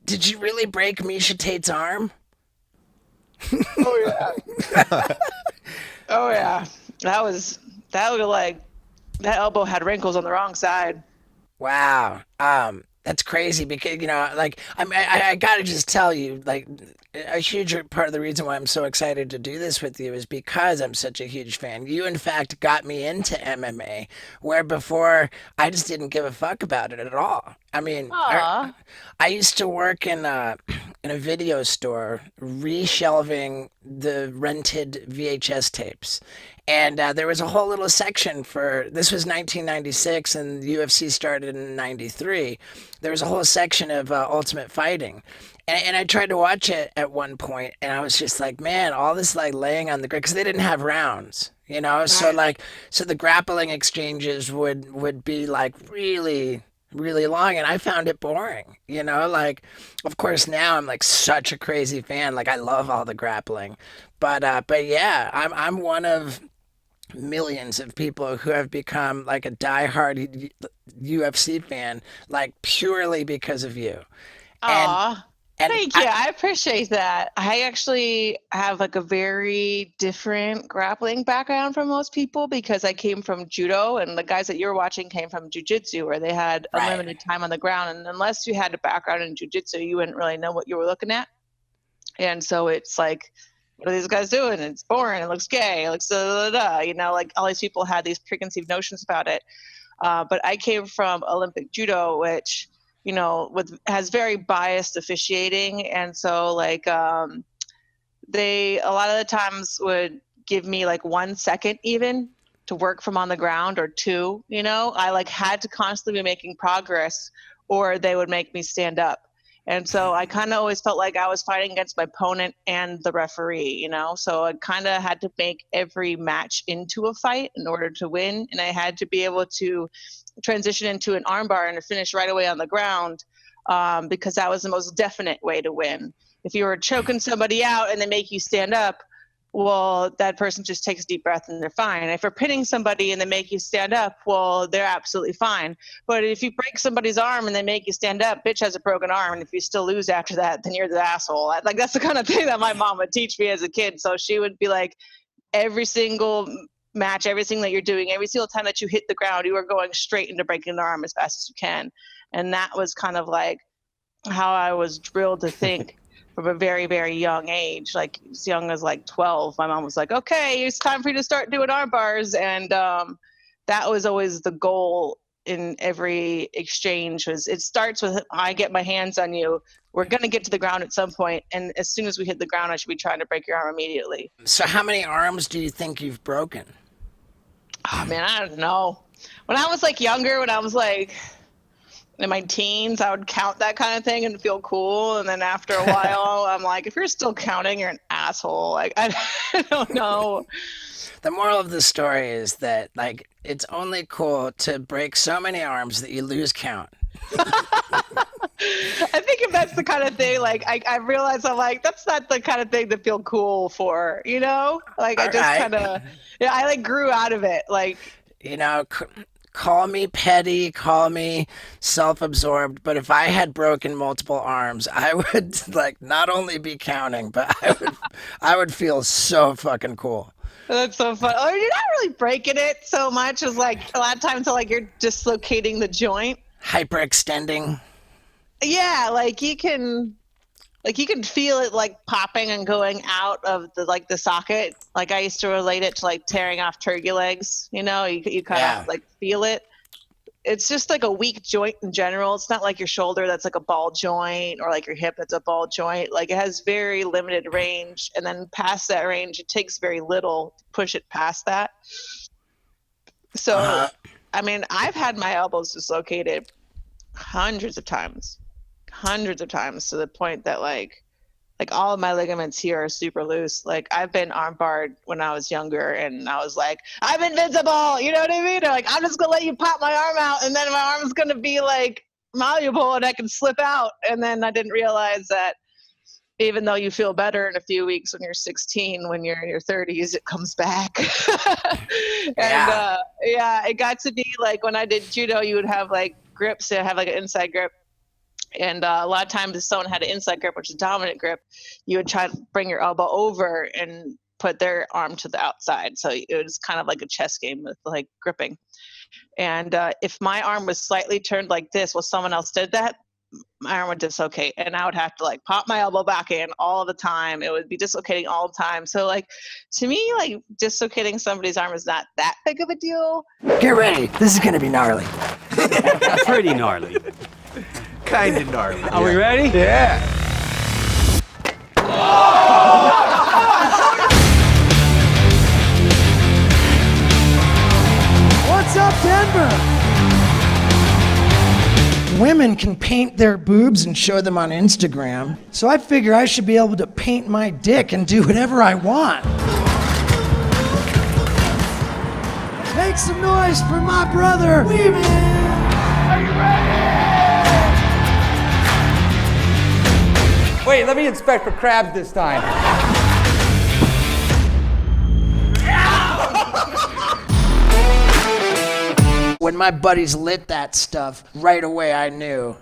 Did you really break Miesha Tate's arm? Oh yeah. Oh yeah. That was like that elbow had wrinkles on the wrong side. Wow. That's crazy because like I gotta just tell you, like a huge part of the reason why I'm so excited to do this with you is because I'm such a huge fan. You, in fact, got me into MMA, where before I just didn't give a fuck about it at all. I mean, Aw. I used to work in a video store reshelving the rented VHS tapes. And there was a whole little section for this was 1996 and the UFC started in 93. There was a whole section of Ultimate Fighting. And I tried to watch it at one point and I was just like, man, all this like laying on the ground because they didn't have rounds, you know? So Right. like so the grappling exchanges would be like really long and I found it boring, you know? Like of course now I'm like such a crazy fan. Like I love all the grappling. But yeah, I'm one of millions of people who have become like a diehard UFC fan, like purely because of you. And Aw. and Thank I you. I appreciate that. I actually have like a very different grappling background from most people because I came from judo and the guys that you're watching came from jujitsu where they had right. unlimited time on the ground. And unless you had a background in jujitsu, you wouldn't really know what you were looking at. And so it's like, what are these guys doing? It's boring. It looks gay. It looks da, da, da, da. Like all these people had these preconceived notions about it. But I came from Olympic judo, which with has very biased officiating, and so they a lot of the times would give me like 1 second even to work from on the ground or two. I like had to constantly be making progress, or they would make me stand up. And so I kind of always felt like I was fighting against my opponent and the referee. So I kind of had to make every match into a fight in order to win. And I had to be able to transition into an armbar and to finish right away on the ground because that was the most definite way to win. If you were choking somebody out and they make you stand up, well, that person just takes a deep breath and they're fine. If you're pinning somebody and they make you stand up, well, they're absolutely fine. But if you break somebody's arm and they make you stand up, bitch has a broken arm. And if you still lose after that, then you're the asshole. Like, that's the kind of thing that my mom would teach me as a kid. So she would be like, every single match, everything that you're doing, every single time that you hit the ground, you are going straight into breaking an arm as fast as you can. And that was kind of like how I was drilled to think from a very, very young age, like as young as like 12. My mom was like, okay, it's time for you to start doing arm bars. And that was always the goal in every exchange was it starts with I get my hands on you, we're going to get to the ground at some point, and as soon as we hit the ground I should be trying to break your arm immediately. So how many arms do you think you've broken? Oh man, I don't know. When I was like younger, when I was like in my teens, I would count that kind of thing and feel cool. And then after a while, I'm like, if you're still counting, you're an asshole. Like, I don't know. The moral of the story is that like it's only cool to break so many arms that you lose count. I think if that's the kind of thing, like, I realize I'm like, that's not the kind of thing to feel cool for. Like, I All just right. kind of, yeah, I like grew out of it. Like, You know, call me petty, call me self-absorbed, but if I had broken multiple arms, I would like not only be counting, but I would feel so fucking cool. that's so fun. Oh, you're not really breaking it so much as like a lot of times, like you're dislocating the joint. Hyperextending. Yeah, like you can feel it like popping and going out of the socket. Like I used to relate it to like tearing off turkey legs. You kind of Yeah. like feel it. It's just like a weak joint in general. It's not like your shoulder that's like a ball joint or like your hip that's a ball joint. Like it has very limited range, and then past that range, it takes very little to push it past that. So, Uh-huh. I mean, I've had my elbows dislocated hundreds of times, hundreds of times to the point that like all of my ligaments here are super loose. Like I've been armbarred when I was younger and I was like, I'm invincible. You know what I mean? Or like, I'm just gonna let you pop my arm out and then my arm's gonna be like malleable and I can slip out. And then I didn't realize that even though you feel better in a few weeks when you're 16, when you're in your 30s, it comes back. And Yeah. yeah, it got to be like when I did judo, you would have like grips that have like an inside grip And a lot of times if someone had an inside grip, which is a dominant grip, you would try to bring your elbow over and put their arm to the outside. So it was kind of like a chess game with like gripping. And if my arm was slightly turned like this while someone else did that, my arm would dislocate, and I would have to like pop my elbow back in all the time. It would be dislocating all the time. So like, to me, like dislocating somebody's arm is not that big of a deal. Get ready. This is going to be gnarly. Pretty gnarly. Kind of gnarly. Are we ready? Yeah. What's up, Denver? Women can paint their boobs and show them on Instagram, so I figure I should be able to paint my dick and do whatever I want. Make some noise for my brother, Weeman! Are you ready? Wait, let me inspect for crabs this time. When my buddies lit that stuff, right away I knew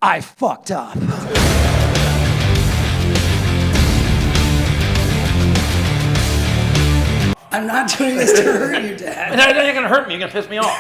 I fucked up. I'm not doing this to hurt you, Dad. No, you're gonna hurt me. You're gonna piss me off.